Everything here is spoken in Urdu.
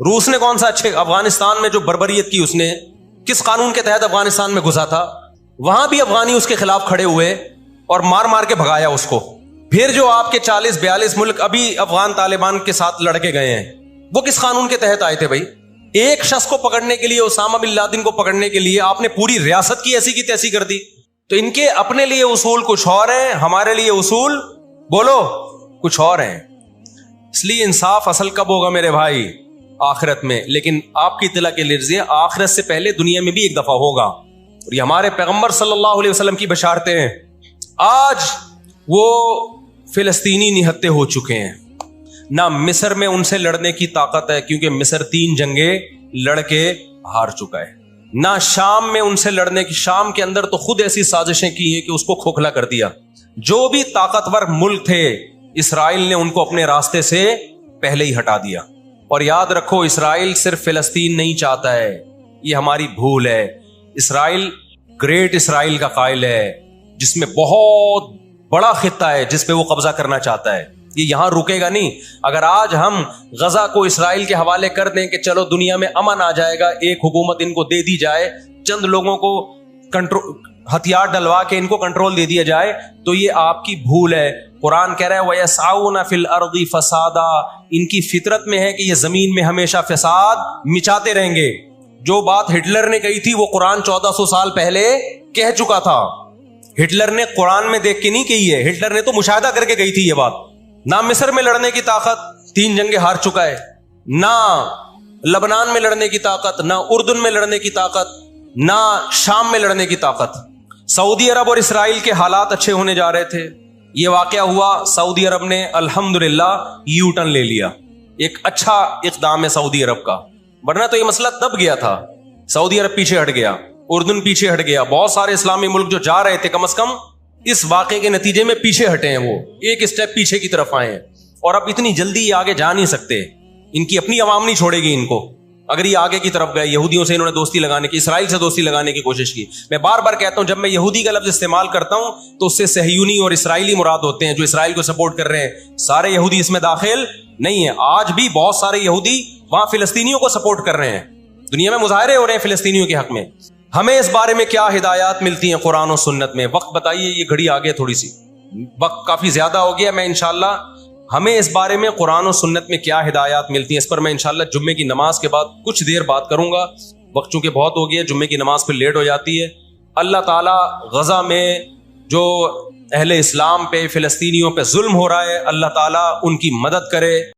روس نے کون سا اچھے افغانستان میں جو بربریت کی اس نے کس قانون کے تحت افغانستان میں گھسا تھا؟ وہاں بھی افغانی اس کے خلاف کھڑے ہوئے اور مار مار کے بھگایا اس کو. پھر جو آپ کے 40-42 ملک ابھی افغان طالبان کے ساتھ لڑ کے گئے ہیں وہ کس قانون کے تحت آئے تھے بھائی؟ ایک شخص کو پکڑنے کے لیے، اسامہ بن لادن کو پکڑنے کے لیے آپ نے پوری ریاست کی ایسی کی تیسی کر دی. تو ان کے اپنے لیے اصول کچھ اور ہیں، ہمارے لیے اصول بولو کچھ اور ہیں. اس لیے انصاف اصل کب ہوگا میرے بھائی؟ آخرت میں. لیکن آپ کی اطلاع کے لیے آخرت سے پہلے دنیا میں بھی ایک دفعہ ہوگا، اور یہ ہمارے پیغمبر صلی اللہ علیہ وسلم کی بشارتیں ہیں. آج وہ فلسطینی نہتے ہو چکے ہیں، نہ مصر میں ان سے لڑنے کی طاقت ہے کیونکہ مصر 3 جنگیں لڑ کے ہار چکا ہے، نہ شام میں ان سے لڑنے کی، شام کے اندر تو خود ایسی سازشیں کی ہیں کہ اس کو کھوکھلا کر دیا. جو بھی طاقتور ملک تھے اسرائیل نے ان کو اپنے راستے سے پہلے ہی ہٹا دیا. اور یاد رکھو اسرائیل صرف فلسطین نہیں چاہتا ہے، یہ ہماری بھول ہے. اسرائیل گریٹ اسرائیل کا قائل ہے جس میں بہت بڑا خطہ ہے جس پہ وہ قبضہ کرنا چاہتا ہے. یہ یہاں رکے گا نہیں. اگر آج ہم غزہ کو اسرائیل کے حوالے کر دیں کہ چلو دنیا میں امن آ جائے گا، ایک حکومت ان کو دے دی جائے، چند لوگوں کو ہتھیار ڈلوا کے ان کو کنٹرول دے دیا جائے، تو یہ آپ کی بھول ہے. قرآن کہہ رہا ہے وَيَسْعَوْنَ فِي الْأَرْضِ فَسَادًا، ان کی فطرت میں ہے کہ یہ زمین میں ہمیشہ فساد مچاتے رہیں گے. جو بات ہٹلر نے کہی تھی وہ قرآن 1400 سال پہلے کہہ چکا تھا. ہٹلر نے قرآن میں دیکھ کے نہیں کہی ہے، ہٹلر نے تو مشاہدہ کر کے کہی تھی یہ بات. نہ مصر میں لڑنے کی طاقت، 3 جنگیں ہار چکا ہے، نہ لبنان میں لڑنے کی طاقت، نہ اردن میں لڑنے کی طاقت، نہ شام میں لڑنے کی طاقت. سعودی عرب اور اسرائیل کے حالات اچھے ہونے جا رہے تھے، یہ واقعہ ہوا، سعودی عرب نے الحمدللہ یو ٹرن لے لیا. ایک اچھا اقدام ہے سعودی عرب کا، ورنہ تو یہ مسئلہ دب گیا تھا. سعودی عرب پیچھے ہٹ گیا، اردن پیچھے ہٹ گیا، بہت سارے اسلامی ملک جو جا رہے تھے کم از کم اس واقعے کے نتیجے میں پیچھے ہٹے ہیں، وہ ایک اسٹیپ پیچھے کی طرف آئے ہیں. اور اب اتنی جلدی یہ آگے جا نہیں سکتے، ان کی اپنی عوام نہیں چھوڑے گی ان کو. اگر یہ آگے کی طرف گئے، یہودیوں سے انہوں نے دوستی لگانے کی، اسرائیل سے دوستی لگانے کی کوشش کی. میں بار بار کہتا ہوں جب میں یہودی کا لفظ استعمال کرتا ہوں تو اس سے صہیونی اور اسرائیلی مراد ہوتے ہیں جو اسرائیل کو سپورٹ کر رہے ہیں. سارے یہودی اس میں داخل نہیں ہیں. آج بھی بہت سارے یہودی وہاں فلسطینیوں کو سپورٹ کر رہے ہیں، دنیا میں مظاہرے ہو رہے ہیں فلسطینیوں کے حق میں. ہمیں اس بارے میں کیا ہدایات ملتی ہیں قرآن و سنت میں؟ وقت بتائیے، یہ گھڑی آگے تھوڑی سی، وقت کافی زیادہ ہو گیا. میں انشاءاللہ ہمیں اس بارے میں قرآن و سنت میں کیا ہدایات ملتی ہیں اس پر میں انشاءاللہ جمعے کی نماز کے بعد کچھ دیر بات کروں گا. وقت چونکہ بہت ہو گیا، جمعے کی نماز پھر لیٹ ہو جاتی ہے. اللہ تعالیٰ غزہ میں جو اہل اسلام پہ، فلسطینیوں پہ ظلم ہو رہا ہے، اللہ تعالیٰ ان کی مدد کرے.